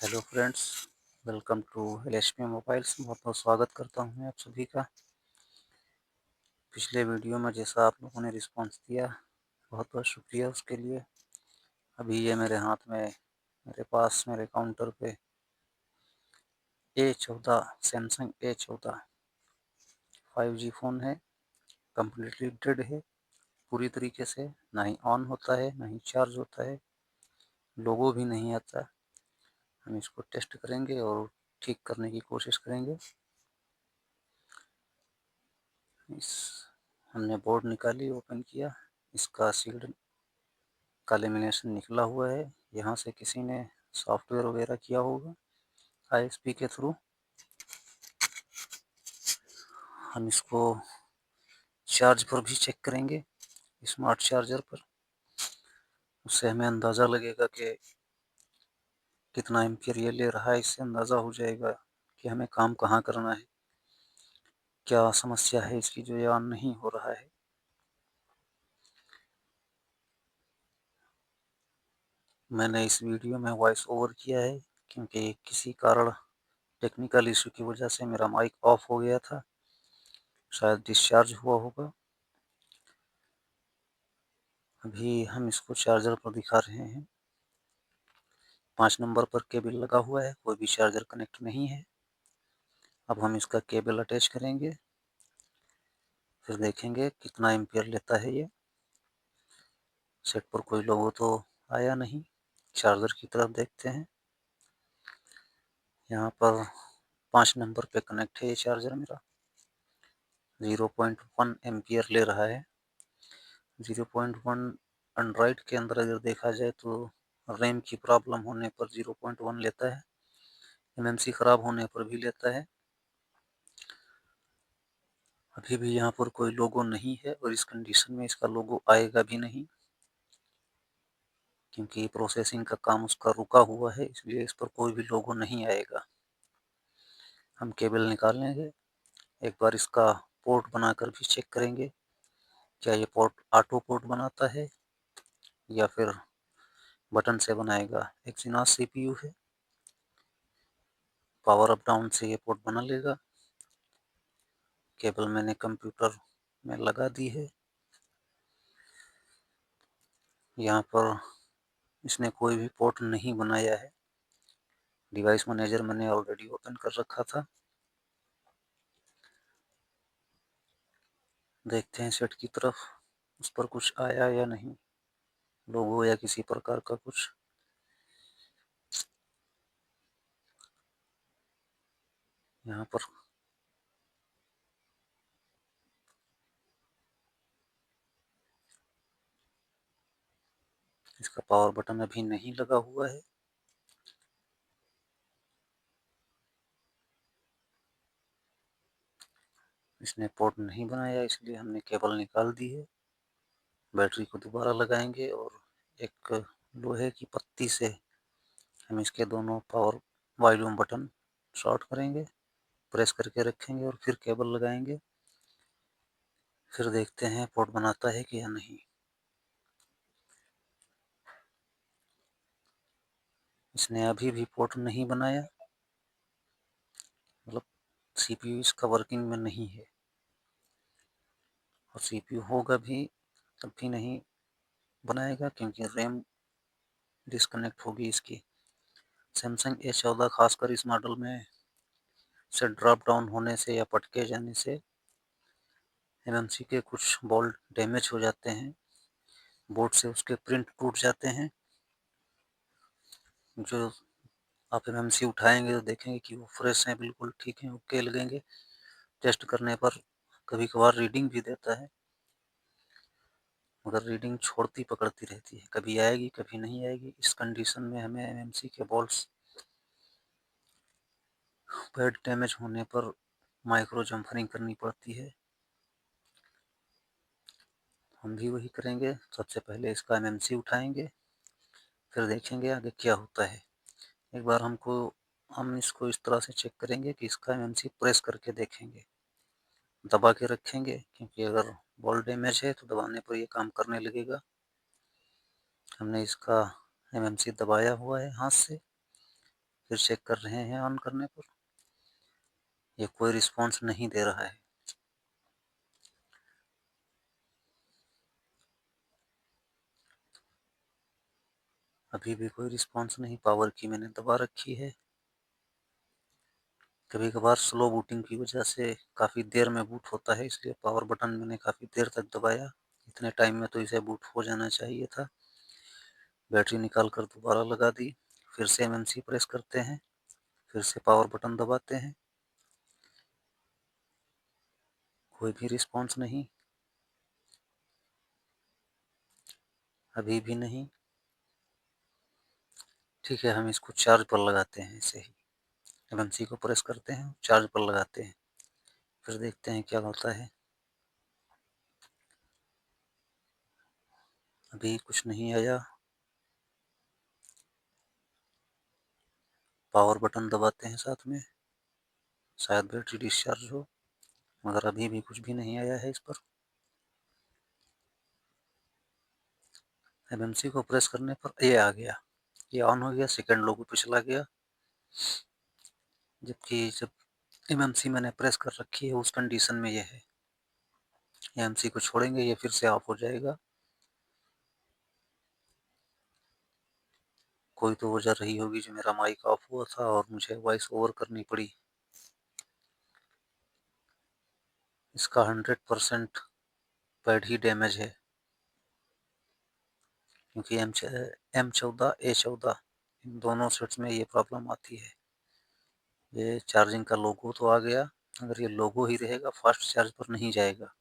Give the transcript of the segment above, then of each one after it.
Hello friends, welcome to LHP mobiles. बहुत बहुत स्वागत करता हूँ मैं आप सभी का। पिछले वीडियो में जैसा आप लोगों ने रिस्पांस दिया, बहुत बहुत शुक्रिया उसके लिए। अभी ये मेरे हाथ में, मेरे पास, मेरे काउंटर पे A14 Samsung A14 5G phone है। कम्प्लीटली डेड है पूरी तरीके से, ना ही ऑन होता है ना ही चार्ज होता है, लोगो भी नहीं आता। हम इसको टेस्ट करेंगे और ठीक करने की कोशिश करेंगे। इस हमने बोर्ड निकाली, ओपन किया, इसका सील्ड का लेमिनेशन निकला हुआ है। यहाँ से किसी ने सॉफ्टवेयर वगैरह किया होगा आईएसपी के थ्रू। हम इसको चार्ज पर भी चेक करेंगे, स्मार्ट चार्जर पर। उससे हमें अंदाज़ा लगेगा कि कितना एम्पियर ये ले रहा है। इससे अंदाज़ा हो जाएगा कि हमें काम कहाँ करना है, क्या समस्या है इसकी जो ये ऑन नहीं हो रहा है। मैंने इस वीडियो में वॉइस ओवर किया है क्योंकि किसी कारण टेक्निकल इशू की वजह से मेरा माइक ऑफ हो गया था, शायद डिस्चार्ज हुआ होगा। अभी हम इसको चार्जर पर दिखा रहे हैं। 5 नंबर पर केबल लगा हुआ है, कोई भी चार्जर कनेक्ट नहीं है। अब हम इसका केबल अटैच करेंगे, फिर देखेंगे कितना एम्पियर लेता है ये। सेट पर कोई लोगो तो आया नहीं। चार्जर की तरफ देखते हैं। यहाँ पर 5 नंबर पे कनेक्ट है ये चार्जर मेरा। 0.1 एम्पियर ले रहा है। 0.1 एंड्रॉइड के अंदर अगर देखा जाए तो रैम की प्रॉब्लम होने पर 0.1 लेता है, एमएमसी ख़राब होने पर भी लेता है। अभी भी यहाँ पर कोई लोगो नहीं है और इस कंडीशन में इसका लोगो आएगा भी नहीं, क्योंकि प्रोसेसिंग का काम उसका रुका हुआ है, इसलिए इस पर कोई भी लोगो नहीं आएगा। हम केबल निकाल लेंगे, एक बार इसका पोर्ट बनाकर भी चेक करेंगे, क्या ये पोर्ट ऑटो पोर्ट बनाता है या फिर बटन से बनाएगा। एक्सिनॉस सीपीयू है, पावर अप डाउन से ये पोर्ट बना लेगा। केबल मैंने कंप्यूटर में लगा दी है। यहाँ पर इसने कोई भी पोर्ट नहीं बनाया है। डिवाइस मैनेजर मैंने ऑलरेडी ओपन कर रखा था। देखते हैं सेट की तरफ, उस पर कुछ आया या नहीं, लोगो या किसी प्रकार का कुछ। यहाँ पर इसका पावर बटन अभी नहीं लगा हुआ है। इसने पोर्ट नहीं बनाया, इसलिए हमने केबल निकाल दी है। बैटरी को दोबारा लगाएंगे और एक लोहे की पत्ती से हम इसके दोनों पावर वॉल्यूम बटन शॉर्ट करेंगे, प्रेस करके रखेंगे और फिर केबल लगाएंगे। फिर देखते हैं पोर्ट बनाता है कि या नहीं। इसने अभी भी पोर्ट नहीं बनाया, मतलब सीपीयू इसका वर्किंग में नहीं है। और सीपीयू होगा भी तब भी नहीं बनाएगा, क्योंकि रैम डिस्कनेक्ट होगी इसकी। सैमसंग A14 खासकर इस मॉडल में से ड्रॉप डाउन होने से या पटके जाने से एमएमसी के कुछ बोल्ट डैमेज हो जाते हैं, बोर्ड से उसके प्रिंट टूट जाते हैं। जो आप एमएमसी उठाएंगे तो देखेंगे कि वो फ्रेश हैं, बिल्कुल ठीक हैं, ओके लगेंगे। टेस्ट करने पर कभी कभार रीडिंग भी देता है, मगर रीडिंग छोड़ती पकड़ती रहती है, कभी आएगी कभी नहीं आएगी। इस कंडीशन में हमें एमएमसी के बोल्ट्स पैड डैमेज होने पर माइक्रो जम्फरिंग करनी पड़ती है। हम भी वही करेंगे। सबसे पहले इसका एमएमसी उठाएंगे, फिर देखेंगे आगे क्या होता है। एक बार हम इसको इस तरह से चेक करेंगे कि इसका एमएमसी प्रेस करके देखेंगे, दबा के रखेंगे, क्योंकि अगर बॉल डैमेज है तो दबाने पर ये काम करने लगेगा। हमने इसका एमएमसी दबाया हुआ है हाथ से, फिर चेक कर रहे हैं ऑन करने पर, ये कोई रिस्पॉन्स नहीं दे रहा है। अभी भी कोई रिस्पॉन्स नहीं। पावर की मैंने दबा रखी है। कभी कभार स्लो बूटिंग की वजह से काफ़ी देर में बूट होता है, इसलिए पावर बटन मैंने काफ़ी देर तक दबाया। इतने टाइम में तो इसे बूट हो जाना चाहिए था। बैटरी निकाल कर दोबारा लगा दी, फिर से एमएमसी प्रेस करते हैं, फिर से पावर बटन दबाते हैं, कोई भी रिस्पॉन्स नहीं। अभी भी नहीं। ठीक है, हम इसको चार्ज पर लगाते हैं। ऐसे ही एमएमसी को प्रेस करते हैं, चार्ज पर लगाते हैं, फिर देखते हैं क्या होता है। अभी कुछ नहीं आया। पावर बटन दबाते हैं साथ में, शायद बैटरी डिस्चार्ज हो, मगर अभी भी कुछ भी नहीं आया है इस पर। एमएमसी को प्रेस करने पर ये आ गया, ये ऑन हो गया, सेकंड लोगो पे चला गया। जबकि जब एमएमसी मैंने प्रेस कर रखी है उस कंडीशन में ये है। एमएमसी को छोड़ेंगे ये फिर से ऑफ हो जाएगा। कोई तो वजह रही होगी जो मेरा माइक ऑफ हुआ था और मुझे वॉइस ओवर करनी पड़ी। इसका 100% पैड ही डैमेज है, क्योंकि M14 A14 इन दोनों सेट्स में ये प्रॉब्लम आती है। ये चार्जिंग का लोगो तो आ गया, अगर ये लोगो ही रहेगा फास्ट चार्ज पर नहीं जाएगा।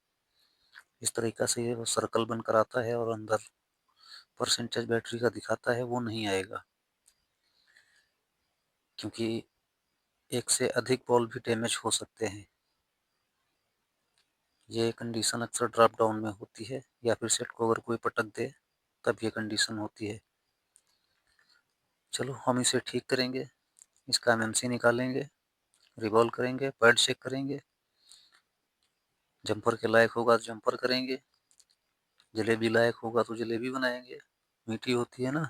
इस तरीका से ये सर्कल बनकर आता है और अंदर परसेंटेज बैटरी का दिखाता है, वो नहीं आएगा, क्योंकि एक से अधिक बॉल भी डैमेज हो सकते हैं। ये कंडीशन अक्सर ड्रॉप डाउन में होती है, या फिर सेट को अगर कोई पटक दे तब ये कंडीशन होती है। चलो हम इसे ठीक करेंगे। इसका एमएमसी निकालेंगे, रिवॉल्व करेंगे, पैड चेक करेंगे, जंपर के लायक होगा तो जंपर करेंगे, जलेबी लायक होगा तो जलेबी बनाएंगे। मीठी होती है ना।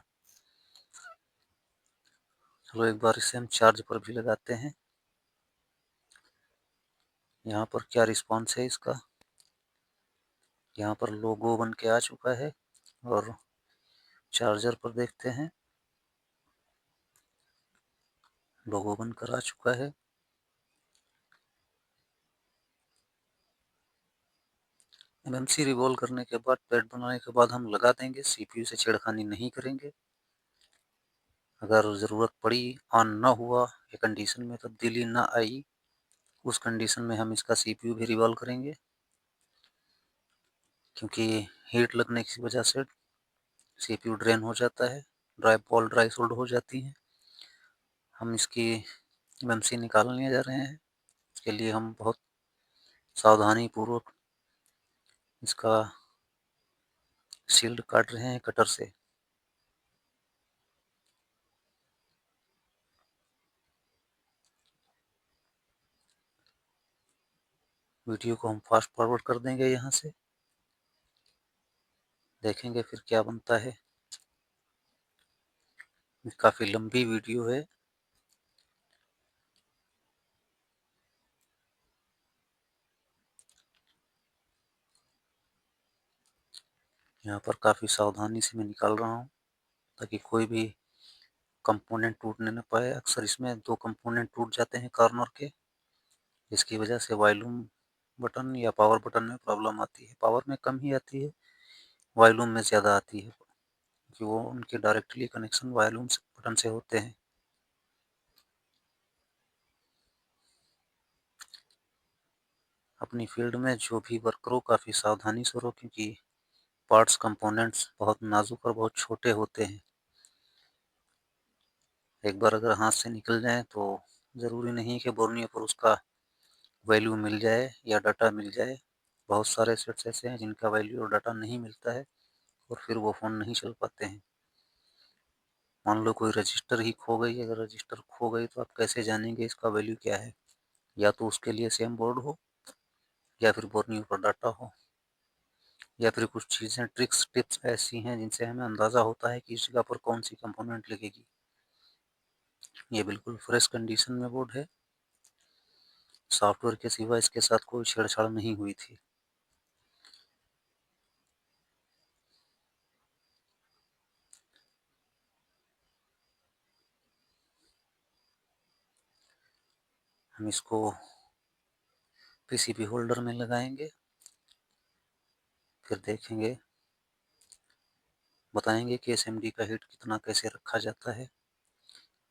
चलो एक बार इसे हम चार्ज पर भी लगाते हैं। यहाँ पर क्या रिस्पॉन्स है इसका। यहाँ पर लोगो बन के आ चुका है, और चार्जर पर देखते हैं, लोगो बनकर आ चुका है। एमएमसी रिवॉल्व करने के बाद, पैड बनाने के बाद हम लगा देंगे। सीपीयू से छेड़खानी नहीं करेंगे। अगर ज़रूरत पड़ी, ऑन ना हुआ या कंडीशन में तब्दीली ना आई, उस कंडीशन में हम इसका सीपीयू भी रिवॉल्व करेंगे, क्योंकि हीट लगने की वजह से सीपीयू ड्रेन हो जाता है, ड्राई बॉल ड्राई सोल्ड हो जाती हैं। हम इसकी एमएमसी निकालने जा रहे हैं। इसके लिए हम बहुत सावधानी पूर्वक इसका शील्ड काट रहे हैं कटर से। वीडियो को हम फास्ट फॉरवर्ड कर देंगे यहाँ से, देखेंगे फिर क्या बनता है। काफ़ी लंबी वीडियो है। यहाँ पर काफ़ी सावधानी से मैं निकाल रहा हूँ, ताकि कोई भी कंपोनेंट टूटने न पाए। अक्सर इसमें दो कंपोनेंट टूट जाते हैं कॉर्नर के, जिसकी वजह से वॉल्यूम बटन या पावर बटन में प्रॉब्लम आती है। पावर में कम ही आती है, वॉल्यूम में ज़्यादा आती है, क्योंकि वो उनके डायरेक्टली कनेक्शन वॉल्यूम बटन से होते हैं। अपनी फील्ड में जो भी वर्क करो, काफ़ी सावधानी से करो, क्योंकि पार्ट्स कंपोनेंट्स बहुत नाजुक और बहुत छोटे होते हैं। एक बार अगर हाथ से निकल जाए तो ज़रूरी नहीं कि बोर्नियो पर उसका वैल्यू मिल जाए या डाटा मिल जाए। बहुत सारे सेट्स ऐसे हैं जिनका वैल्यू और डाटा नहीं मिलता है, और फिर वो फ़ोन नहीं चल पाते हैं। मान लो कोई रजिस्टर ही खो गई। अगर रजिस्टर खो गई तो आप कैसे जानेंगे इसका वैल्यू क्या है। या तो उसके लिए सेम बोर्ड हो, या फिर बोर्नियो पर डाटा हो, या फिर कुछ चीज़ें ट्रिक्स टिप्स ऐसी हैं जिनसे हमें अंदाज़ा होता है कि इस जगह पर कौन सी कंपोनेंट लगेगी। ये बिल्कुल फ्रेश कंडीशन में बोर्ड है। सॉफ्टवेयर के सिवा इसके साथ कोई छेड़छाड़ नहीं हुई थी। हम इसको पीसीबी होल्डर में लगाएंगे, फिर देखेंगे, बताएंगे कि एसएमडी का हीट कितना कैसे रखा जाता है।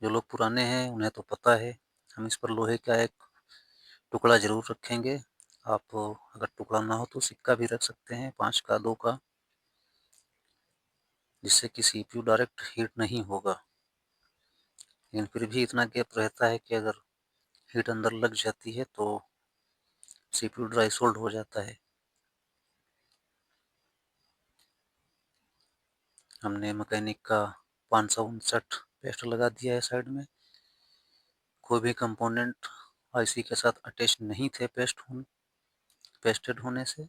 जो लोग पुराने हैं उन्हें तो पता है। हम इस पर लोहे का एक टुकड़ा जरूर रखेंगे। आप अगर टुकड़ा ना हो तो सिक्का भी रख सकते हैं, 5 का, 2 का, जिससे कि सीपीयू डायरेक्ट हीट नहीं होगा। लेकिन फिर भी इतना गैप रहता है कि अगर हीट अंदर लग जाती है तो सीपीयू ड्राई सोल्ड हो जाता है। हमने मैकेनिक का 559 पेस्ट लगा दिया है साइड में। कोई भी कंपोनेंट आईसी के साथ अटैच नहीं थे पेस्टेड होने से,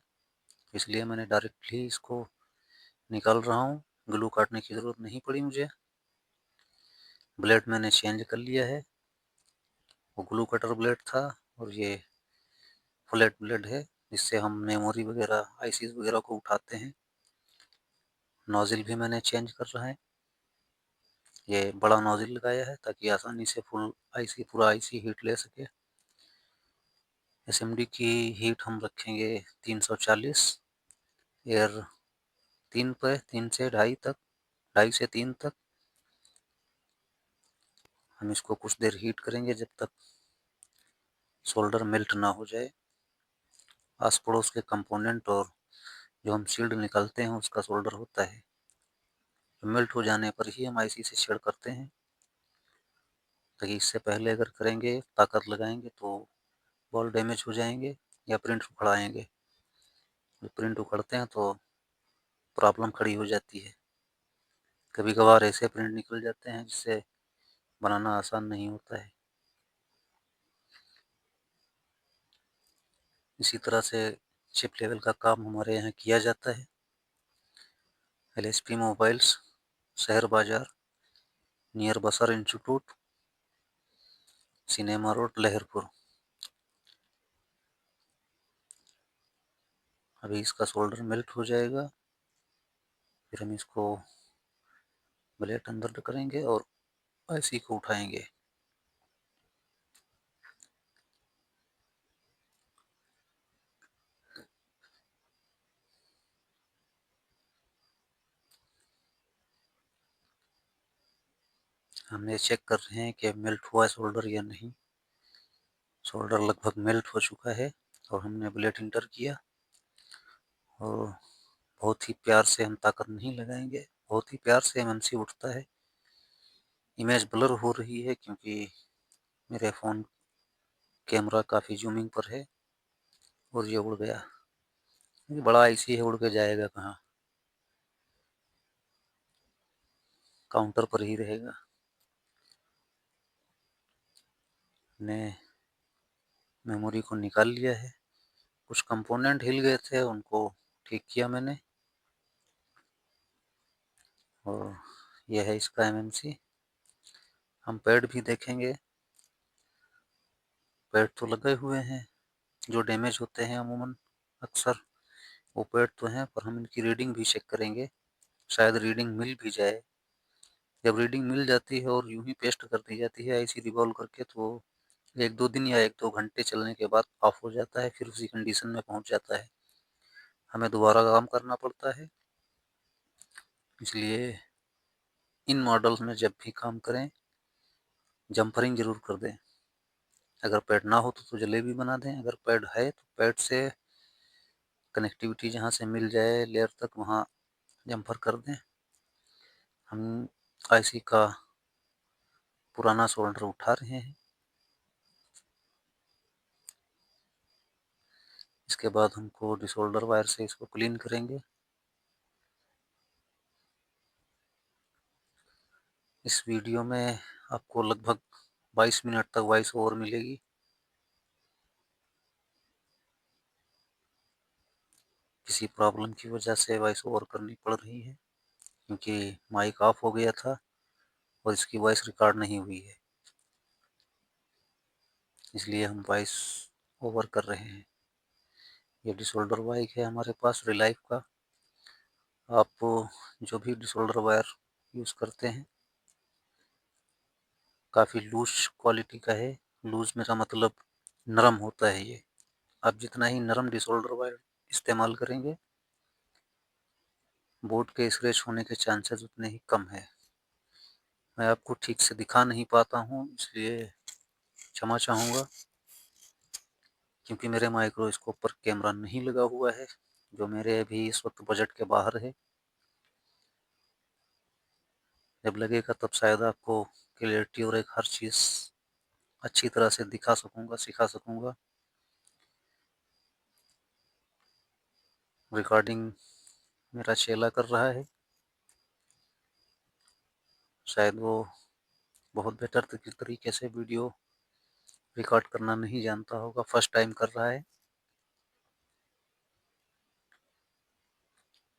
इसलिए मैंने डायरेक्टली इसको निकाल रहा हूँ। ग्लू काटने की ज़रूरत नहीं पड़ी मुझे। ब्लेड मैंने चेंज कर लिया है, वो ग्लू कटर ब्लेड था और ये फ्लैट ब्लेड है, जिससे हम मेमोरी वगैरह, आईसीज वगैरह को उठाते हैं। नोजल भी मैंने चेंज कर रहा है। ये बड़ा नोजल लगाया है ताकि आसानी से पूरा आईसी हीट ले सके। एसएमडी की हीट हम रखेंगे 340, एयर 3 पे, 3 से 2.5 तक, 2.5 से 3 तक। हम इसको कुछ देर हीट करेंगे जब तक सोल्डर मेल्ट ना हो जाए। आस पड़ोस के कंपोनेंट और जो हम शील्ड निकालते हैं उसका सोल्डर होता है। मेल्ट हो जाने पर ही हम आईसी से छेड़ करते हैं, ताकि इससे पहले अगर करेंगे, ताकत लगाएंगे तो बॉल डैमेज हो जाएंगे या प्रिंट उखड़ आएंगे। जब प्रिंट उखड़ते हैं तो प्रॉब्लम खड़ी हो जाती है। कभी कभार ऐसे प्रिंट निकल जाते हैं जिससे बनाना आसान नहीं होता है। इसी तरह से चिप लेवल का काम हमारे यहाँ किया जाता है। एलएसपी मोबाइल्स, शहर बाजार, नियर बसर इंस्टीट्यूट, सिनेमा रोड, लहरपुर। अभी इसका सोल्डर मेल्ट हो जाएगा, फिर हम इसको ब्लेड अंदर करेंगे और आईसी को उठाएंगे। हम ये चेक कर रहे हैं कि मेल्ट हुआ है सोल्डर या नहीं। सोल्डर लगभग मेल्ट हो चुका है और हमने ब्लेड इंटर किया और बहुत ही प्यार से, हम ताकत नहीं लगाएंगे, बहुत ही प्यार से एमएमसी उठता है। इमेज ब्लर हो रही है क्योंकि मेरे फ़ोन कैमरा काफ़ी जूमिंग पर है और ये उड़ गया। ये बड़ा आईसी है, उड़ के जाएगा कहाँ, काउंटर पर ही रहेगा। ने मेमोरी को निकाल लिया है। कुछ कंपोनेंट हिल गए थे, उनको ठीक किया मैंने। और यह है इसका एमएमसी। हम पैड भी देखेंगे। पैड तो लगे हुए हैं, जो डैमेज होते हैं अमूमन अक्सर वो पैड तो हैं, पर हम इनकी रीडिंग भी चेक करेंगे। शायद रीडिंग मिल भी जाए। जब रीडिंग मिल जाती है और यूं ही पेस्ट कर दी जाती है आईसी रिवॉल्व करके, तो 1-2 दिन या 1-2 घंटे चलने के बाद ऑफ हो जाता है, फिर उसी कंडीशन में पहुंच जाता है। हमें दोबारा काम करना पड़ता है। इसलिए इन मॉडल्स में जब भी काम करें, जम्परिंग जरूर कर दें। अगर पैड ना हो तो जलेबी बना दें, अगर पैड है तो पैड से कनेक्टिविटी जहाँ से मिल जाए लेयर तक, वहाँ जम्पर कर दें। हम आईसी का पुराना सोल्डर उठा रहे हैं। इसके बाद हमको डिसोल्डर वायर से इसको क्लीन करेंगे। इस वीडियो में आपको लगभग 22 मिनट तक वॉइस ओवर मिलेगी। किसी प्रॉब्लम की वजह से वॉइस ओवर करनी पड़ रही है, क्योंकि माइक ऑफ हो गया था और इसकी वॉइस रिकॉर्ड नहीं हुई है। इसलिए हम वॉइस ओवर कर रहे हैं। ये डिसोल्डर माइक है हमारे पास रिलाइफ का। आप जो भी डिसोल्डर वायर यूज़ करते हैं काफ़ी लूज क्वालिटी का है। लूज मेरा मतलब नरम होता है ये। आप जितना ही नरम डिसोल्डर वायर इस्तेमाल करेंगे बोर्ड के स्क्रैच होने के चांसेस उतने ही कम है। मैं आपको ठीक से दिखा नहीं पाता हूँ इसलिए क्षमा चाहूँगा, क्योंकि मेरे माइक्रोस्कोप पर कैमरा नहीं लगा हुआ है जो मेरे अभी इस वक्त बजट के बाहर है। जब लगेगा तब शायद आपको क्लियरिटी और एक हर चीज़ अच्छी तरह से दिखा सकूँगा, सिखा सकूँगा। रिकॉर्डिंग मेरा चेला कर रहा है, शायद वो बहुत बेहतर तरीके से वीडियो रिकॉर्ड करना नहीं जानता होगा, फर्स्ट टाइम कर रहा है।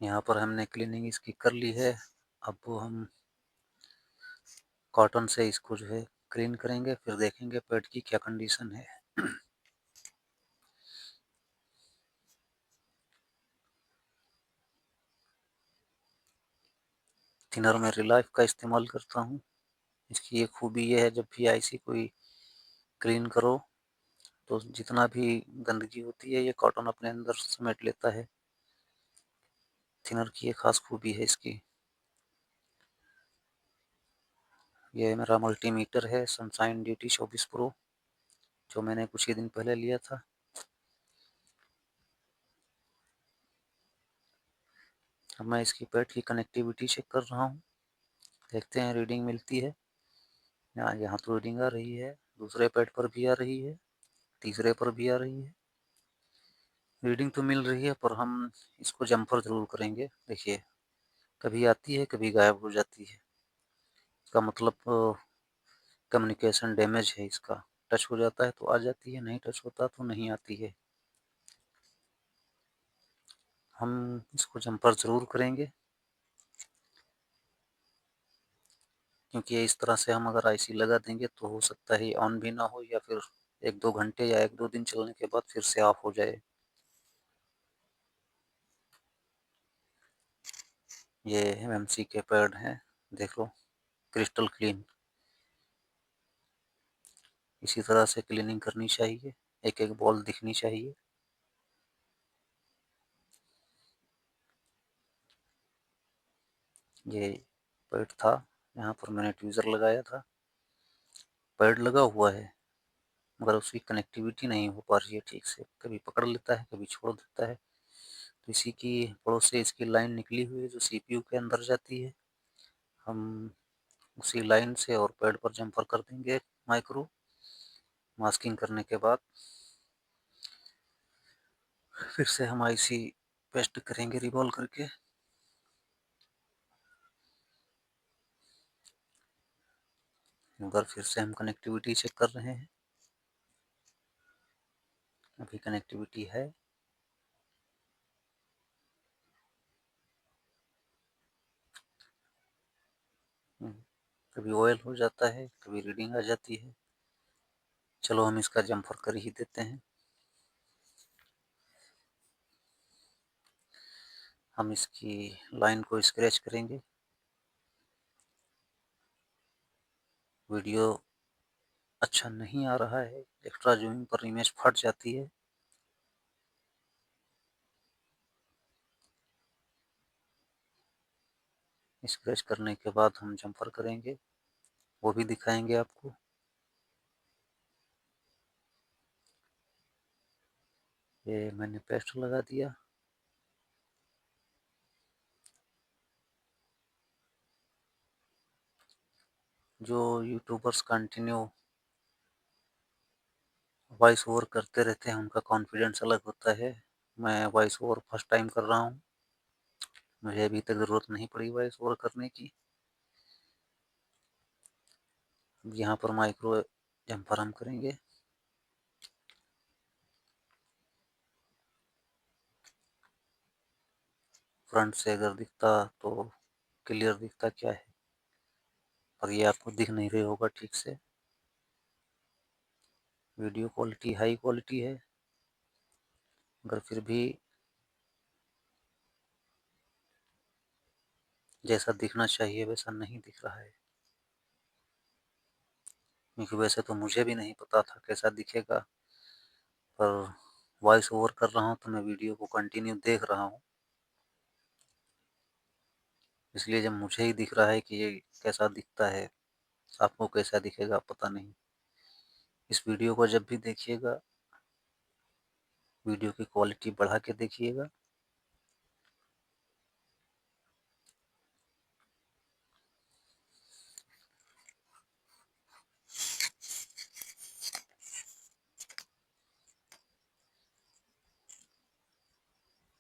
यहाँ पर हमने क्लीनिंग इसकी कर ली है। अब वो हम कॉटन से इसको जो है क्लीन करेंगे, फिर देखेंगे पेट की क्या कंडीशन है। थिनर में रिलाइफ का इस्तेमाल करता हूँ। इसकी ये खूबी ये है, जब भी आईसी कोई क्लीन करो तो जितना भी गंदगी होती है ये कॉटन अपने अंदर समेट लेता है। थिनर की ये खास खूबी है इसकी। ये मेरा मल्टीमीटर है सनशाइन DT 24 प्रो, जो मैंने कुछ ही दिन पहले लिया था। अब मैं इसकी पेट की कनेक्टिविटी चेक कर रहा हूँ, देखते हैं रीडिंग मिलती है। यहाँ तो रीडिंग आ रही है, दूसरे पेट पर भी आ रही है, तीसरे पर भी आ रही है। रीडिंग तो मिल रही है, पर हम इसको जम्पर ज़रूर करेंगे। देखिए कभी आती है कभी गायब हो जाती है। इसका मतलब कम्युनिकेशन डैमेज है इसका। टच हो जाता है तो आ जाती है, नहीं टच होता तो नहीं आती है। हम इसको जम्पर ज़रूर करेंगे, क्योंकि इस तरह से हम अगर आईसी लगा देंगे तो हो सकता है ऑन भी ना हो, या फिर 1-2 घंटे या 1-2 दिन चलने के बाद फिर से ऑफ हो जाए। ये MMC के पैड हैं, देख लो क्रिस्टल क्लीन। इसी तरह से क्लीनिंग करनी चाहिए, एक एक बॉल दिखनी चाहिए। ये पैड था, यहाँ पर मैंने ट्वीज़र लगाया था। पैड लगा हुआ है मगर उसकी कनेक्टिविटी नहीं हो पा रही है ठीक से, कभी पकड़ लेता है कभी छोड़ देता है। तो इसी की पड़ोस से इसकी लाइन निकली हुई है जो CPU के अंदर जाती है। हम उसी लाइन से और पैड पर जम्पर कर देंगे माइक्रो। मास्किंग करने के बाद फिर से हम आईसी पेस्ट करेंगे रिवॉल्व करके। मगर फिर से हम कनेक्टिविटी चेक कर रहे हैं, अभी कनेक्टिविटी है। कभी ऑयल हो जाता है कभी रीडिंग आ जाती है। चलो हम इसका जम्पर कर ही देते हैं। हम इसकी लाइन को स्क्रैच करेंगे। वीडियो अच्छा नहीं आ रहा है, एक्स्ट्रा जूमिंग पर इमेज फट जाती है। स्क्रैच करने के बाद हम जम्पर करेंगे, वो भी दिखाएंगे आपको। ये मैंने पेस्ट लगा दिया। जो यूट्यूबर्स कंटिन्यू वॉइस ओवर करते रहते हैं उनका कॉन्फिडेंस अलग होता है। मैं वॉइस ओवर फर्स्ट टाइम कर रहा हूँ, मुझे अभी तक ज़रूरत नहीं पड़ी वॉइस ओवर करने की। यहाँ पर माइक्रो जम्पर हम करेंगे। फ्रंट से अगर दिखता तो क्लियर दिखता क्या है, पर ये आपको दिख नहीं रही होगा ठीक से। वीडियो क्वालिटी हाई क्वालिटी है, मगर फिर भी जैसा दिखना चाहिए वैसा नहीं दिख रहा है, क्योंकि वैसे तो मुझे भी नहीं पता था कैसा दिखेगा, पर वॉइस ओवर कर रहा हूँ तो मैं वीडियो को कंटिन्यू देख रहा हूँ, इसलिए जब मुझे ही दिख रहा है कि ये कैसा दिखता है, आपको कैसा दिखेगा पता नहीं। इस वीडियो को जब भी देखिएगा, वीडियो की क्वालिटी बढ़ा के देखिएगा।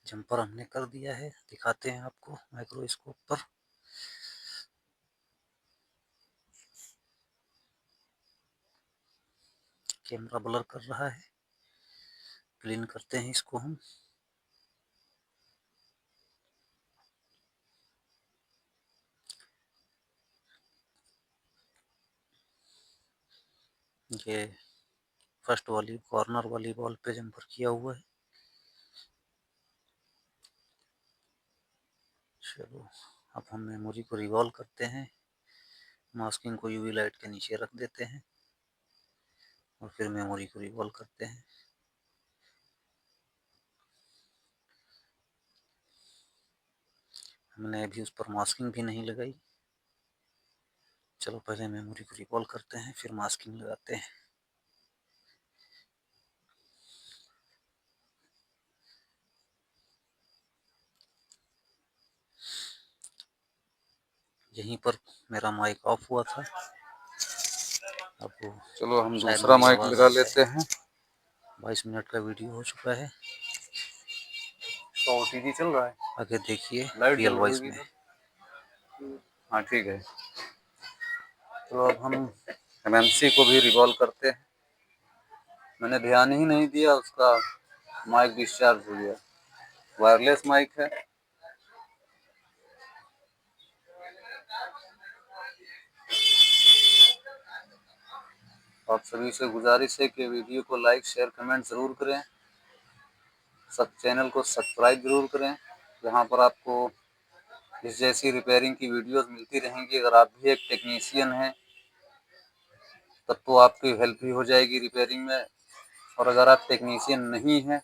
जंपर हमने कर दिया है, दिखाते हैं आपको माइक्रोस्कोप पर। कैमरा ब्लर कर रहा है, क्लीन करते हैं इसको हम। ये फर्स्ट वाली कॉर्नर वाली बॉल पे जंपर किया हुआ है। चलो अब हम मेमोरी को रिवॉल्व करते हैं, मास्किंग को यूवी लाइट के नीचे रख देते हैं और फिर मेमोरी को रिवॉल्व करते हैं। हमने अभी उस पर मास्किंग भी नहीं लगाई। चलो पहले मेमोरी को रिवॉल्व करते हैं, फिर मास्किंग लगाते हैं। यहीं पर मेरा माइक ऑफ हुआ था। अब चलो हम शायद दूसरा मेरी माइक आवाज़ लगा आ लेते जाए। हैं। 22 मिनट का वीडियो हो चुका है। तो OTG चल रहा है, आगे देखिए लाइट रियल जल रही वॉइस होगी में। इधर। हाँ ठीक है। तो अब हम MMC को भी रिवॉल्व करते हैं। मैंने ध्यान ही नहीं दिया, उसका माइक डिस्चार्ज हो गया। वायरलेस माइक है। आप सभी से गुजारिश है कि वीडियो को लाइक शेयर कमेंट ज़रूर करें, सब चैनल को सब्सक्राइब जरूर करें। यहाँ पर आपको इस जैसी रिपेयरिंग की वीडियोस मिलती रहेंगी। अगर आप भी एक टेक्नीशियन हैं तब तो आपकी हेल्प भी हो जाएगी रिपेयरिंग में, और अगर आप टेक्नीशियन नहीं हैं,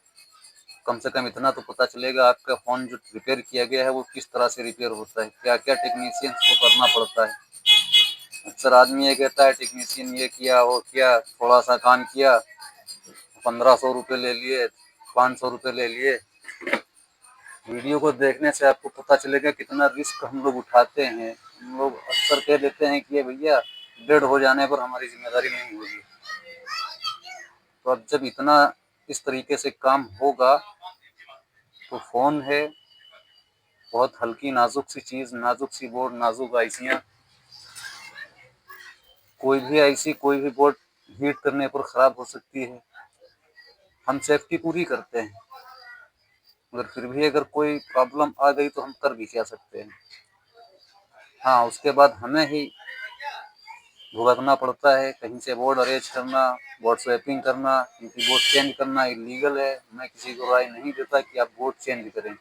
कम से कम इतना तो पता चलेगा आपका फ़ोन जो रिपेयर किया गया है वो किस तरह से रिपेयर होता है, क्या क्या टेक्नीशियंस को करना पड़ता है। अक्सर आदमी ये कहता है टेक्नीशियन ये किया वो किया, थोड़ा सा काम किया, 1500 रुपये ले लिए, 500 रुपये ले लिए। वीडियो को देखने से आपको पता चलेगा कितना रिस्क हम लोग उठाते हैं। हम लोग अक्सर कह देते हैं कि ये भैया डेड हो जाने पर हमारी जिम्मेदारी नहीं होगी। तो अब जब इतना इस तरीके से काम होगा तो फ़ोन है बहुत हल्की नाजुक सी चीज़, नाजुक सी बोर्ड, नाजुक आईसियाँ, कोई भी बोर्ड हीट करने पर ख़राब हो सकती है। हम सेफ्टी पूरी करते हैं, मगर फिर भी अगर कोई प्रॉब्लम आ गई तो हम कर भी क्या सकते हैं। हाँ, उसके बाद हमें ही भुगतना पड़ता है। कहीं से बोर्ड अरेंज करना, बोर्ड स्वैपिंग करना, क्योंकि बोर्ड चेंज करना इलीगल है। मैं किसी को राय नहीं देता कि आप बोर्ड चेंज करें।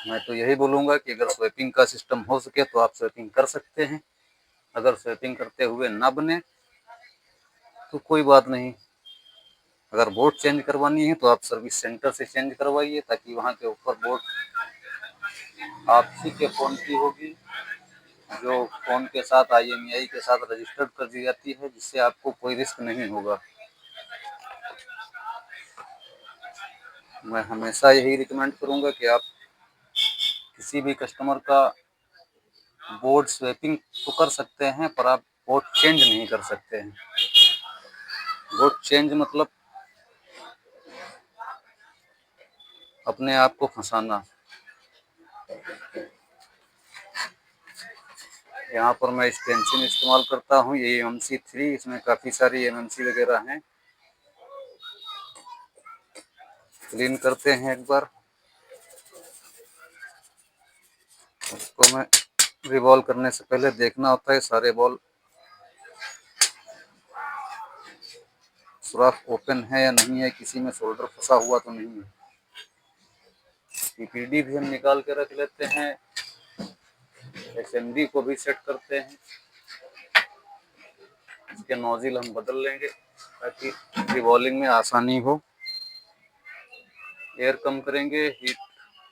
मैं तो यही बोलूँगा कि अगर स्वैपिंग का सिस्टम हो सके तो आप स्वैपिंग कर सकते हैं। अगर स्वैपिंग करते हुए ना बने तो कोई बात नहीं। अगर बोर्ड चेंज करवानी है तो आप सर्विस सेंटर से चेंज करवाइए, ताकि वहाँ के ऊपर बोर्ड आप ही के फ़ोन की होगी, जो फ़ोन के साथ IMEI के साथ रजिस्टर्ड कर दी जाती है, जिससे आपको कोई रिस्क नहीं होगा। मैं हमेशा यही रिकमेंड करूँगा कि आप किसी भी कस्टमर का बोर्ड स्वैपिंग तो कर सकते हैं, पर आप बोर्ड चेंज नहीं कर सकते हैं। बोर्ड चेंज मतलब अपने आप को फंसाना। यहाँ पर मैं एक्सटेंशन इस्तेमाल करता हूँ, ये MMC3, इसमें काफ़ी सारी MMC वगैरह हैं। क्लीन करते हैं एक बार। उसको मैं रिवॉल्व करने से पहले देखना होता है सारे बॉल सुराख ओपन है या नहीं है, किसी में सोल्डर फंसा हुआ तो नहीं है। पीपीडी भी हम निकाल के रख लेते हैं। एसएमडी को भी सेट करते हैं। इसके नोजल हम बदल लेंगे ताकि रिवॉल्विंग में आसानी हो। एयर कम करेंगे, हीट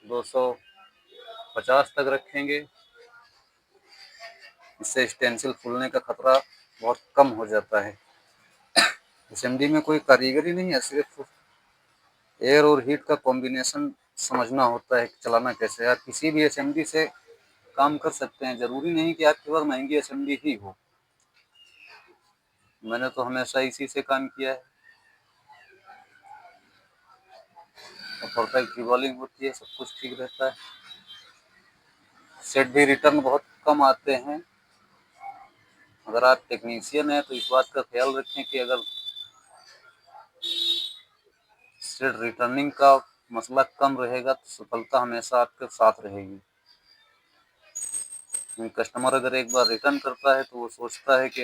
250 तक रखेंगे। इससे स्टेंसिल फूलने का खतरा बहुत कम हो जाता है। एसएमडी में कोई कारीगरी नहीं है, सिर्फ एयर और हीट का कॉम्बिनेशन समझना होता है कि चलाना कैसे है। आप किसी भी एसएमडी से काम कर सकते हैं, जरूरी नहीं कि आपके पास महंगी एसएमडी ही हो। मैंने तो हमेशा इसी से काम किया है और परफेक्ट रिवॉल्विंग होती है, सब कुछ ठीक रहता है। सेट भी रिटर्न बहुत कम आते हैं। अगर आप टेक्नीशियन हैं तो इस बात का ख्याल रखें कि अगर सेट रिटर्निंग का मसला कम रहेगा तो सफलता हमेशा आपके साथ रहेगी। कस्टमर अगर एक बार रिटर्न करता है तो वो सोचता है कि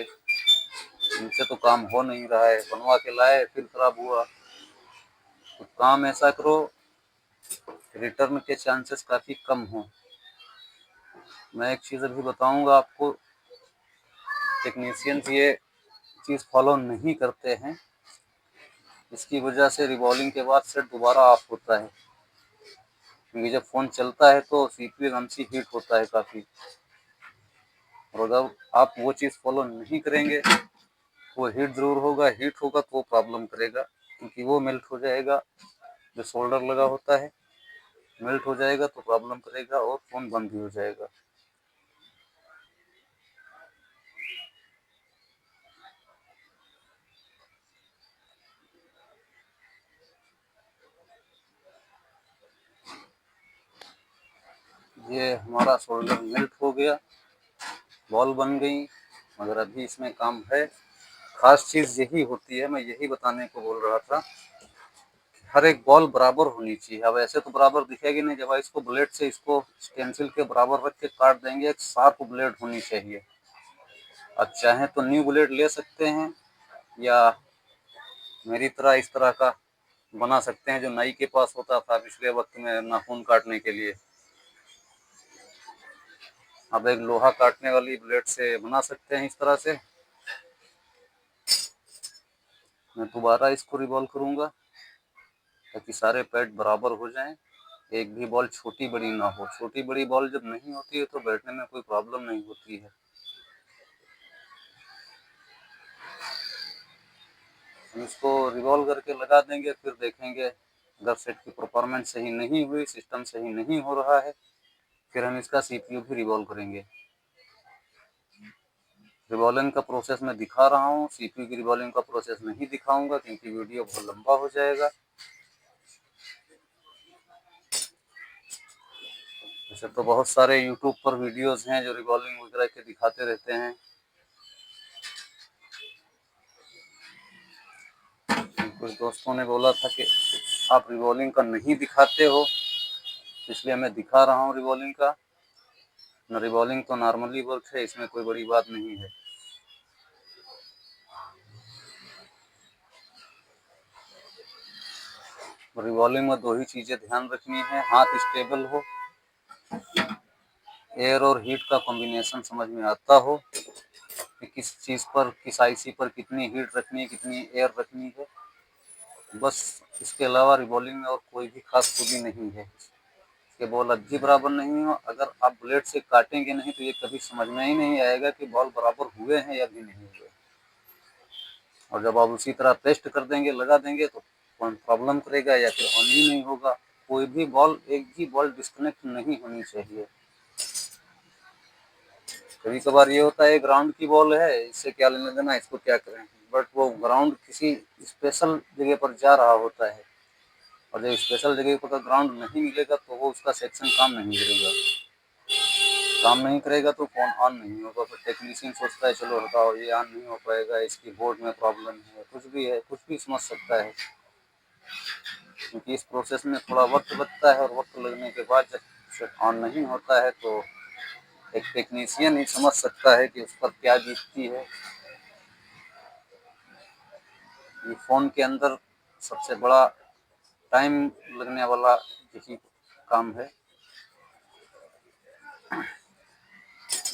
इनसे तो काम हो नहीं रहा है, बनवा के लाए फिर खराब हुआ। तो काम ऐसा करो रिटर्न के चांसेस काफ़ी कम हों। मैं एक चीज़ अभी बताऊंगा आपको, टेक्नीशियंस ये चीज़ फॉलो नहीं करते हैं। इसकी वजह से रिवॉल्विंग के बाद सेट दोबारा ऑफ होता है, क्योंकि जब फ़ोन चलता है तो सीपीयू एकदम से हीट होता है काफ़ी। और अगर आप वो चीज़ फॉलो नहीं करेंगे, वो हीट ज़रूर होगा, हीट होगा तो वो प्रॉब्लम करेगा, क्योंकि वो मेल्ट हो जाएगा। जो सोल्डर लगा होता है मेल्ट हो जाएगा तो प्रॉब्लम करेगा और फ़ोन बंद भी हो जाएगा। ये हमारा सोल्डर मेल्ट हो गया, बॉल बन गई, मगर अभी इसमें काम है। खास चीज़ यही होती है, मैं यही बताने को बोल रहा था, हर एक बॉल बराबर होनी चाहिए। अब ऐसे तो बराबर दिखेगी नहीं, जब इसको ब्लेड से इसको स्टेंसिल के बराबर रख के काट देंगे, एक शार्प ब्लेड होनी चाहिए। अब चाहें तो न्यू ब्लेड ले सकते हैं या मेरी तरह इस तरह का बना सकते हैं जो नाई के पास होता था पिछले वक्त में नाखून काटने के लिए। अब एक लोहा काटने वाली ब्लेड से बना सकते हैं इस तरह से। मैं दोबारा इसको रिवॉल्व करूंगा ताकि सारे पैड बराबर हो जाएं, एक भी बॉल छोटी बड़ी ना हो। छोटी बड़ी बॉल जब नहीं होती है तो बैठने में कोई प्रॉब्लम नहीं होती है। हम इसको रिवॉल्व करके लगा देंगे, फिर देखेंगे अगर सेट की परफॉर्मेंस सही नहीं हुई, सिस्टम सही नहीं हो रहा है, फिर हम इसका सीपीयू भी रिवॉल्व करेंगे। रिवॉल्विंग का प्रोसेस मैं दिखा रहा हूँ, सीपीयू की रिवॉल्विंग का प्रोसेस नहीं दिखाऊंगा क्योंकि वीडियो बहुत लंबा हो जाएगा। वैसे तो बहुत सारे यूट्यूब पर वीडियोस हैं जो रिवॉल्विंग वगैरह के दिखाते रहते हैं। कुछ दोस्तों ने बोला था कि आप रिवॉल्विंग का नहीं दिखाते हो, इसलिए मैं दिखा रहा हूँ रिवॉल्विंग का। रिवॉल्विंग तो नॉर्मली वर्क है, इसमें कोई बड़ी बात नहीं है। रिवॉल्विंग में दो ही चीज़ें ध्यान रखनी है, हाथ स्टेबल हो, एयर और हीट का कॉम्बिनेशन समझ में आता हो कि किस चीज़ पर, किस आईसी पर कितनी हीट रखनी है, कितनी एयर रखनी है। बस इसके अलावा रिवॉल्विंग में और कोई भी खास खूबी नहीं है। इसके बॉल अभी बराबर नहीं हो, अगर आप ब्लेड से काटेंगे नहीं तो ये कभी समझ में ही नहीं आएगा कि बॉल बराबर हुए हैं या भी नहीं हुए। और जब आप उसी तरह टेस्ट कर देंगे, लगा देंगे, तो कौन प्रॉब्लम करेगा या फिर ऑन ही नहीं होगा। कोई भी बॉल, एक भी बॉल डिस्कनेक्ट नहीं होनी चाहिए। कभी कभार ये होता है ग्राउंड की बॉल है, इससे क्या लेना देना, इसको क्या करें, बट वो ग्राउंड किसी स्पेशल जगह पर जा रहा होता है, और जब स्पेशल जगह पर ग्राउंड नहीं मिलेगा तो वो उसका सेक्शन काम नहीं करेगा। काम नहीं करेगा तो फोन ऑन नहीं होगा। फिर टेक्नीशियन सोचता है चलो हटाओ, ये ऑन नहीं हो पाएगा, इसकी बोर्ड में प्रॉब्लम है, कुछ भी है, कुछ भी समझ सकता है। क्योंकि इस प्रोसेस में थोड़ा वक्त लगता है, और वक्त लगने के बाद जब सेट ऑन नहीं होता है तो एक टेक्नीशियन ही समझ सकता है कि उस पर क्या बीतती है। ये फ़ोन के अंदर सबसे बड़ा टाइम लगने वाला यही काम है।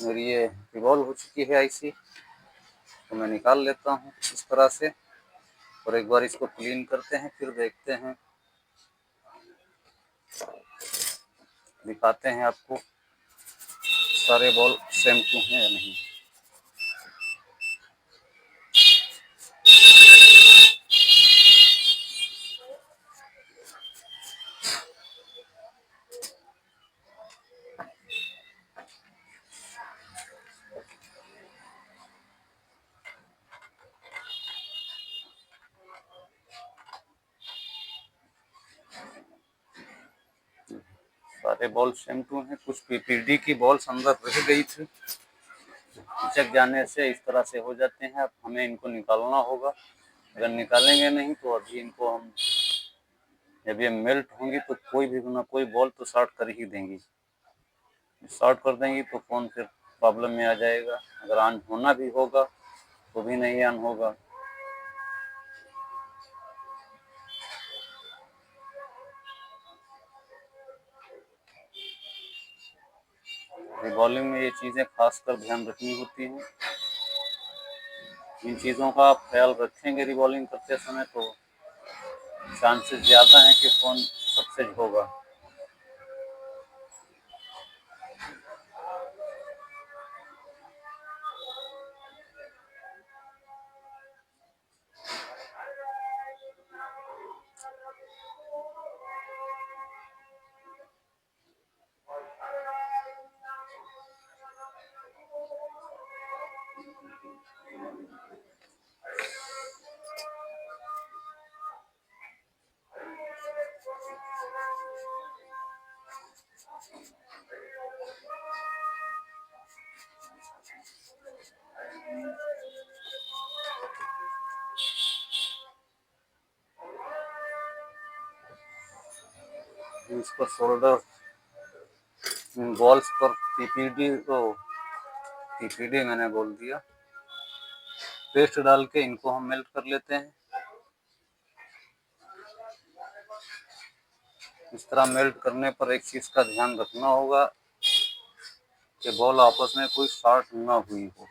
मेरी ये रिवॉल्व हो चुकी है आईसी, तो मैं निकाल लेता हूँ इस तरह से, और एक बार इसको क्लीन करते हैं, फिर देखते हैं, दिखाते हैं आपको सारे बॉल सेम टू हैं या नहीं। सारे बॉल सेम टू हैं। कुछ पीपीडी की बॉल्स अंदर रह गई थी, खिसक जाने से इस तरह से हो जाते हैं। अब हमें इनको निकालना होगा। अगर निकालेंगे नहीं तो अभी इनको हम, जब ये मेल्ट होंगी तो कोई भी ना कोई बॉल तो शॉर्ट कर ही देंगी। शॉर्ट कर देंगी तो फ़ोन फिर प्रॉब्लम में आ जाएगा। अगर ऑन होना भी होगा तो भी नहीं ऑन होगा। रिवॉल्विंग में ये चीज़ें खासकर ध्यान रखनी होती हैं। इन चीज़ों का आप ख्याल रखेंगे रिवॉल्विंग करते समय तो चांसेस ज़्यादा हैं कि फ़ोन सक्सेस होगा। इसको शोल्डर बॉल्स पर पीपीडी मैंने बोल दिया, पेस्ट डाल के इनको हम मेल्ट कर लेते हैं। इस तरह मेल्ट करने पर एक चीज़ का ध्यान रखना होगा कि बॉल आपस में कोई शॉर्ट ना हुई हो।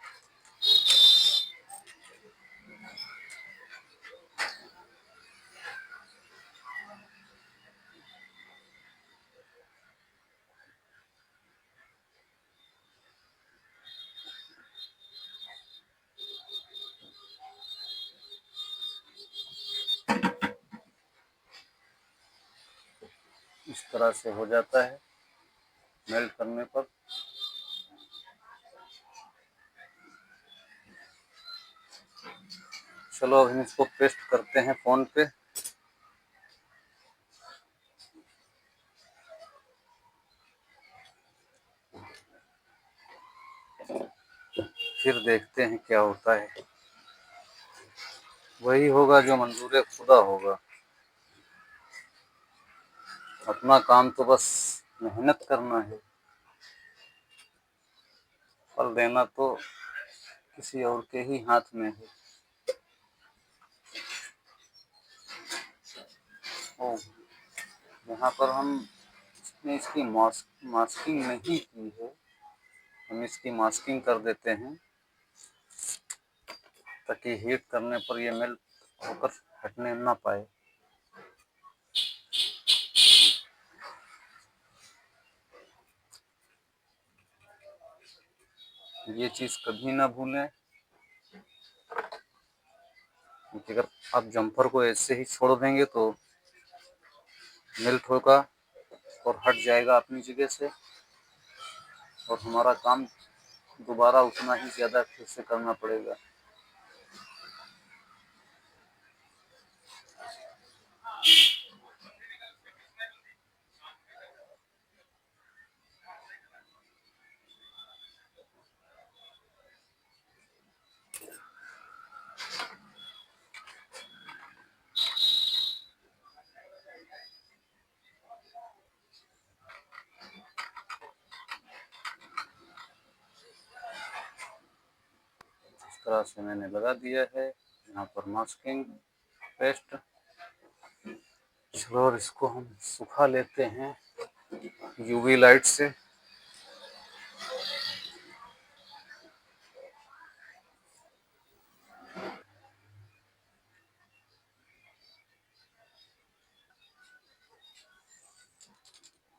इस तरह से हो जाता है मेल्ट करने पर। चलो अब हम इसको पेस्ट करते हैं फ़ोन पे। फिर देखते हैं क्या होता है। वही होगा जो मंजूर खुदा होगा। अपना काम तो बस मेहनत करना है, फल देना तो किसी और के ही हाथ में है। ओ, यहाँ पर इसने इसकी मास्किंग नहीं की है, हम इसकी मास्किंग कर देते हैं ताकि हीट करने पर ये मेल्ट होकर हटने ना पाए। ये चीज़ कभी ना भूलें, क्योंकि अगर आप जम्पर को ऐसे ही छोड़ देंगे तो मेल्ट होगा और हट जाएगा अपनी जगह से, और हमारा काम दोबारा उतना ही ज़्यादा फिर से करना पड़ेगा। इस तरह से मैंने लगा दिया है यहाँ पर मास्किंग। पेस्ट। चलो और इसको हम सुखा लेते हैं यूवी लाइट से।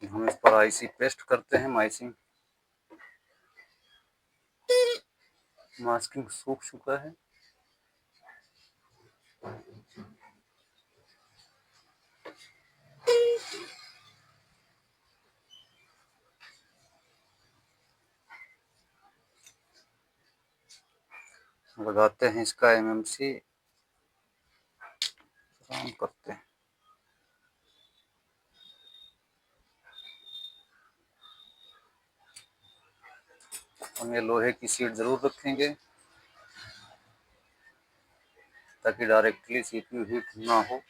हम इस पर आईसी पेस्ट करते हैं। मास्किंग सूख चुका है। लगाते हैं इसका एमएमसी, काम करते हैं। हम ये लोहे की शीट जरूर रखेंगे ताकि डायरेक्टली सीपीयू हीट ना हो।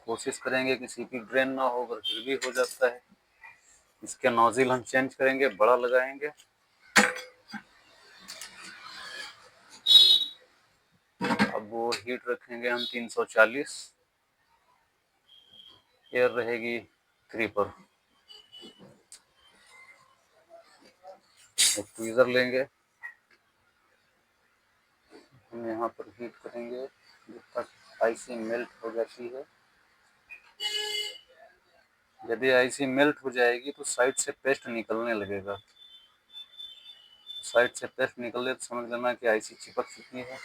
कोशिश करेंगे कि सीपीयू ड्रेन ना हो, अगर फिर भी हो जाता है इसके नोजल हम चेंज करेंगे, बड़ा लगाएंगे। अब वो हीट रखेंगे हम 340, एयर रहेगी 3 पर। एक ट्वीजर लेंगे, हम यहाँ पर हीट करेंगे जब तक आईसी मेल्ट हो जाती है। यदि आईसी मेल्ट हो जाएगी तो साइड से पेस्ट निकलने लगेगा। साइड से पेस्ट निकले तो समझ लेना कि आईसी चिपक चुकी है।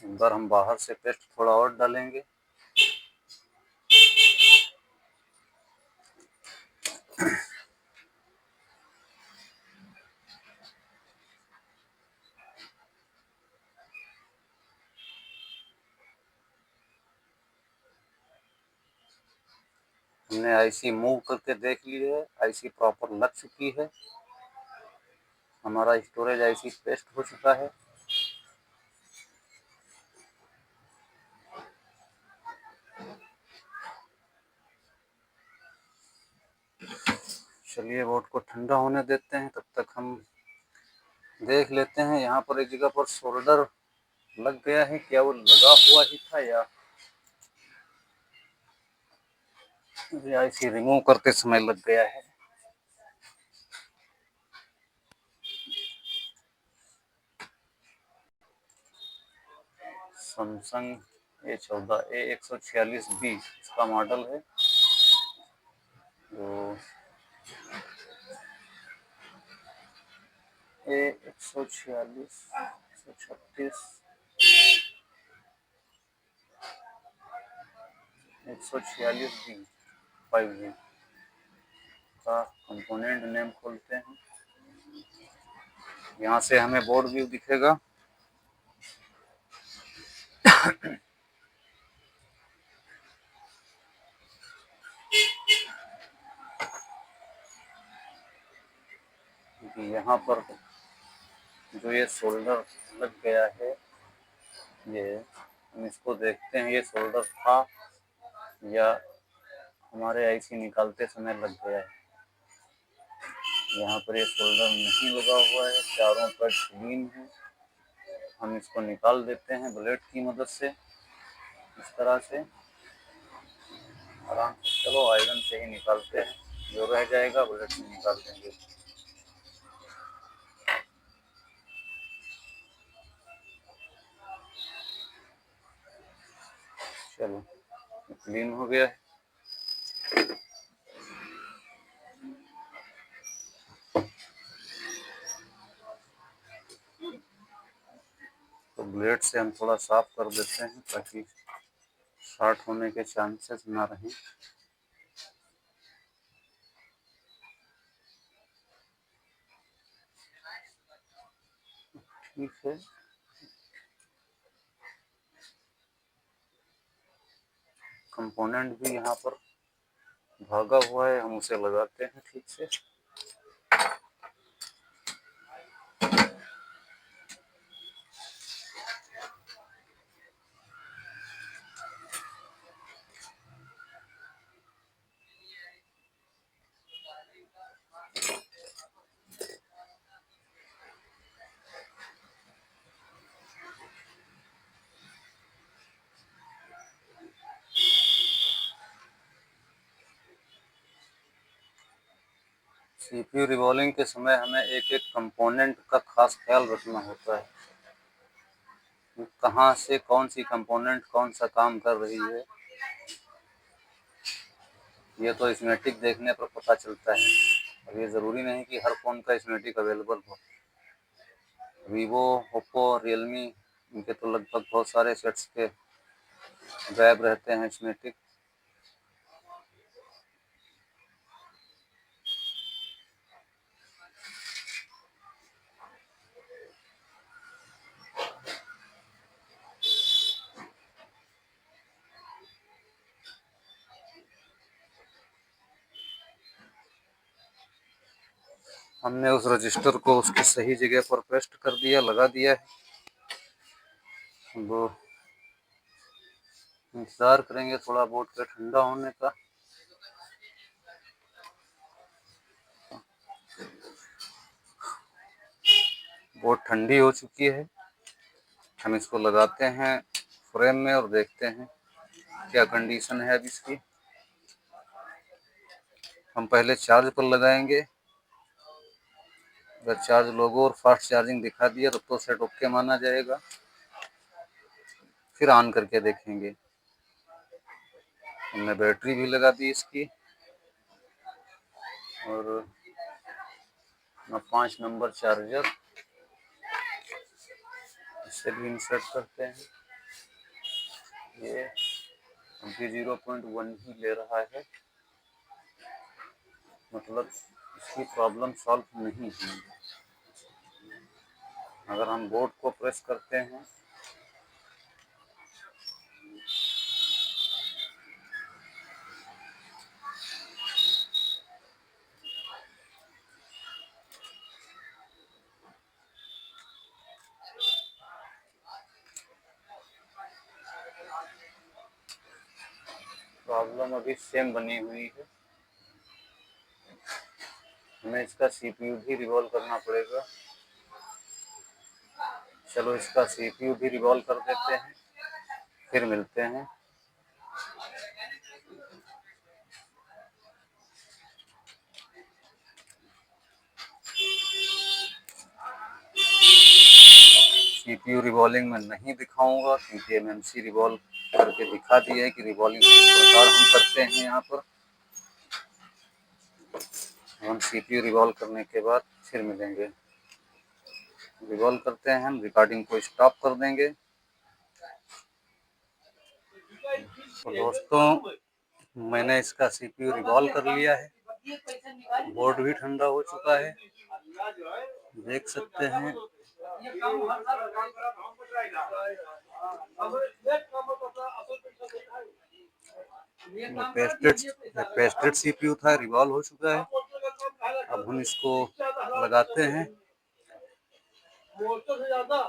अंदर हम बाहर से पेस्ट थोड़ा और डालेंगे। हमने आईसी मूव करके देख ली है, आईसी प्रॉपर लग चुकी है। हमारा स्टोरेज आईसी पेस्ट हो चुका है। चलिए बोर्ड को ठंडा होने देते हैं, तब तक हम देख लेते हैं। यहाँ पर एक जगह पर सोल्डर लग गया है, क्या वो लगा हुआ ही था या आईसी रिमूव करते समय लग गया है। सैमसंग A14A146B इसका मॉडल है। तो A146 136 146B 5G का कंपोनेंट नेम खोलते हैं। यहाँ से हमें बोर्ड व्यू दिखेगा। यहाँ पर जो ये सोल्डर लग गया है, ये हम इसको देखते हैं ये सोल्डर था या हमारे आईसी निकालते समय लग गया है। यहाँ पर ये सोल्डर नहीं लगा हुआ है, चारों पर क्लीन है। हम इसको निकाल देते हैं ब्लेड की मदद से, इस तरह से आराम से। चलो आयरन से ही निकालते हैं, जो रह जाएगा ब्लेड से निकाल देंगे। चलो क्लीन हो गया है। तो ब्लेड से हम थोड़ा साफ कर देते हैं ताकि शॉर्ट होने के चांसेस ना रहें। ठीक है, कंपोनेंट भी यहाँ पर भागा हुआ है, हम उसे लगाते हैं ठीक से। सीपीयू रिवॉल्विंग के समय हमें एक एक कंपोनेंट का खास ख्याल रखना होता है, कहाँ से कौन सी कंपोनेंट कौन सा काम कर रही है, ये तो स्कीमेटिक देखने पर पता चलता है। और ये ज़रूरी नहीं कि हर फ़ोन का स्कीमेटिक अवेलेबल हो। वीवो, ओप्पो, रियलमी, इनके तो लगभग बहुत सारे सेट्स के गायब रहते हैं स्कीमेटिक। हमने उस रजिस्टर को उसकी सही जगह पर पेस्ट कर दिया, लगा दिया है। वो इंतज़ार करेंगे थोड़ा बोर्ड का ठंडा होने का। बोर्ड ठंडी हो चुकी है, हम इसको लगाते हैं फ्रेम में और देखते हैं क्या कंडीशन है अब इसकी। हम पहले चार्ज पर लगाएंगे, अगर चार्ज लोगो और फास्ट चार्जिंग दिखा दिया तब तो सेट ओके माना जाएगा। फिर ऑन करके देखेंगे। हमने बैटरी भी लगा दी इसकी और 5 नंबर चार्जर इसे भी इंसर्ट करते हैं। ये अभी 0.1 ही ले रहा है, मतलब इसकी प्रॉब्लम सॉल्व नहीं हुई। अगर हम बोर्ड को प्रेस करते हैं प्रॉब्लम अभी सेम बनी हुई है। हमें इसका सीपीयू भी रिवॉल्व करना पड़ेगा। चलो इसका सीपीयू भी रिवॉल्व कर देते हैं, फिर मिलते हैं। सीपीयू रिवॉल्विंग में नहीं दिखाऊंगा क्योंकि एमएमसी रिवॉल्व करके दिखा दिया है कि रिवॉल्विंग किस प्रकार हम करते हैं। यहाँ पर हम सीपीयू रिवॉल्व करने के बाद फिर मिलेंगे। रिवॉल्व करते हैं, हम रिकॉर्डिंग को स्टॉप कर देंगे। तो दोस्तों मैंने इसका सीपीयू रिवॉल्व कर लिया है, बोर्ड भी ठंडा हो चुका है, देख सकते हैं। पेस्टेड सीपीयू था, रिवॉल्व हो चुका है। अब हम इसको लगाते हैं।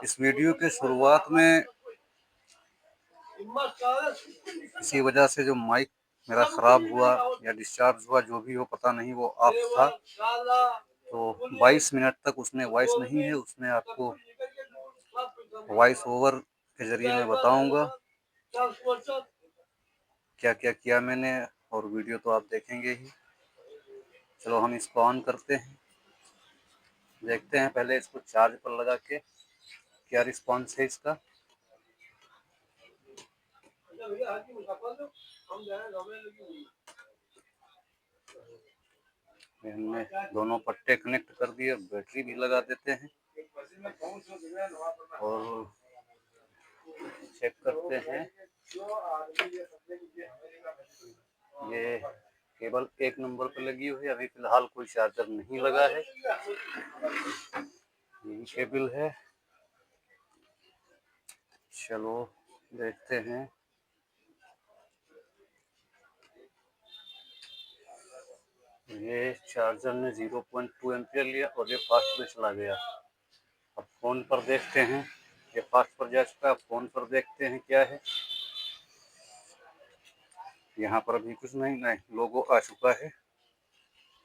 इस वीडियो के शुरुआत में किसी वजह से जो माइक मेरा ख़राब हुआ या डिस्चार्ज हुआ, जो भी हो पता नहीं, वो ऑफ था। तो 22 मिनट तक उसमें वॉइस नहीं है। उसमें आपको वॉइस ओवर के ज़रिए मैं बताऊंगा क्या क्या किया मैंने, और वीडियो तो आप देखेंगे ही। चलो हम इसको ऑन करते हैं, देखते हैं पहले इसको चार्ज पर लगा के क्या रिस्पॉन्स है इसका। हमने दोनों पट्टे कनेक्ट कर दिए, बैटरी भी लगा देते हैं और चेक करते हैं। ये केबल 1 नंबर पर लगी हुई है, अभी फिलहाल कोई चार्जर नहीं लगा है, यही केबल है। चलो देखते हैं। ये चार्जर ने 0.2 एम्पियर लिया और ये फास्ट पे चला गया। अब फोन पर देखते हैं, ये फास्ट पर जा चुका है। फोन पर देखते हैं क्या है। यहाँ पर अभी कुछ नहीं, लोगो आ चुका है।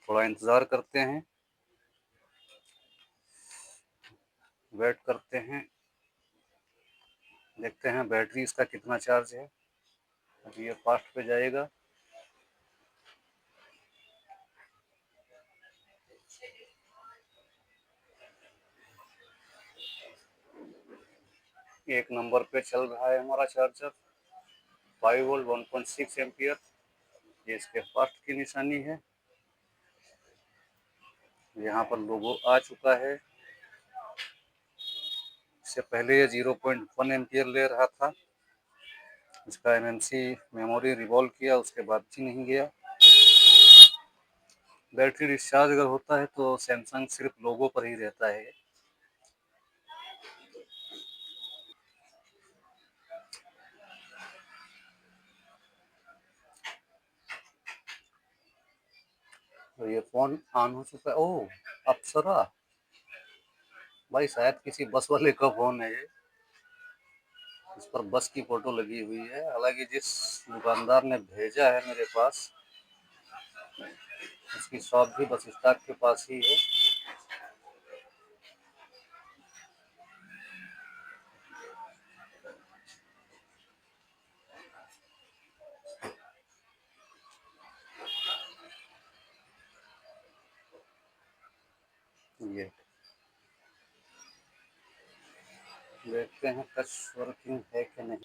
थोड़ा इंतज़ार करते हैं, वेट करते हैं, देखते हैं बैटरी इसका कितना चार्ज है। अभी ये फास्ट पे जाएगा। एक नंबर पे चल रहा है हमारा चार्जर 5 वोल्ट 1.6 एम्पियर। ये इसके फास्ट की निशानी है। यहाँ पर लोगो आ चुका है। इससे पहले ये 0.1 एम्पियर ले रहा था। इसका एमएमसी मेमोरी रिवॉल्व किया, उसके बाद भी नहीं गया। बैटरी डिस्चार्ज अगर होता है तो सैमसंग सिर्फ लोगो पर ही रहता है। और ये फोन ऑन हो चुका है। ओह, अप्सरा भाई, शायद किसी बस वाले का फोन है ये। इस पर बस की फोटो लगी हुई है। हालांकि जिस दुकानदार ने भेजा है मेरे पास, उसकी शॉप भी बस स्टॉप के पास ही है। ये देखते हैं टच वर्किंग है कि नहीं।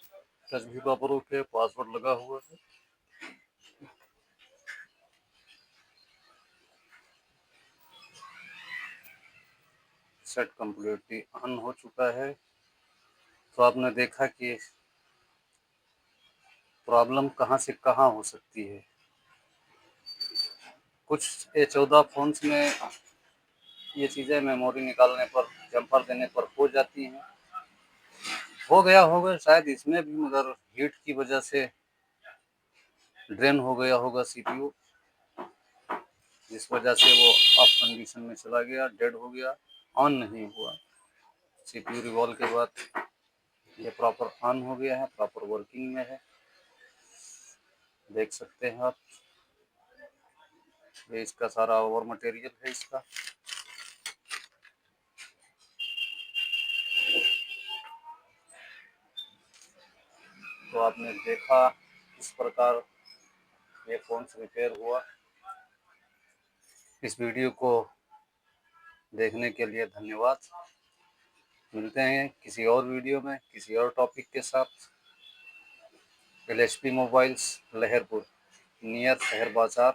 टच भी प्रॉपर ओके, पासवर्ड लगा हुआ है। सेट कम्प्लीटली ऑन हो चुका है। तो आपने देखा कि प्रॉब्लम कहाँ से कहाँ हो सकती है। कुछ A14 फोन्स में ये चीज़ें मेमोरी निकालने पर, जंपर देने पर हो जाती हैं। हो गया होगा शायद इसमें भी, मगर हीट की वजह से ड्रेन हो गया होगा सीपीयू, जिस वजह से वो ऑफ कंडीशन में चला गया, डेड हो गया, ऑन नहीं हुआ। सीपीयू रिवॉल्व के बाद ये प्रॉपर ऑन हो गया है, प्रॉपर वर्किंग में है। देख सकते हैं आप, ये इसका सारा ओवर मटेरियल है इसका। तो आपने देखा इस प्रकार ये फोन रिपेयर हुआ। इस वीडियो को देखने के लिए धन्यवाद। मिलते हैं किसी और वीडियो में किसी और टॉपिक के साथ। LHP मोबाइल्स, लहरपुर, नियर शहर बाजार,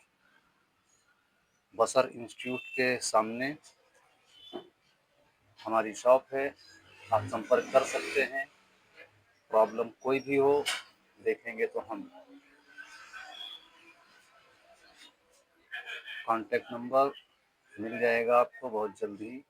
बसर इंस्टीट्यूट के सामने हमारी शॉप है। आप संपर्क कर सकते हैं। प्रॉब्लम कोई भी हो, देखेंगे तो हम। कांटेक्ट नंबर मिल जाएगा आपको बहुत जल्दी।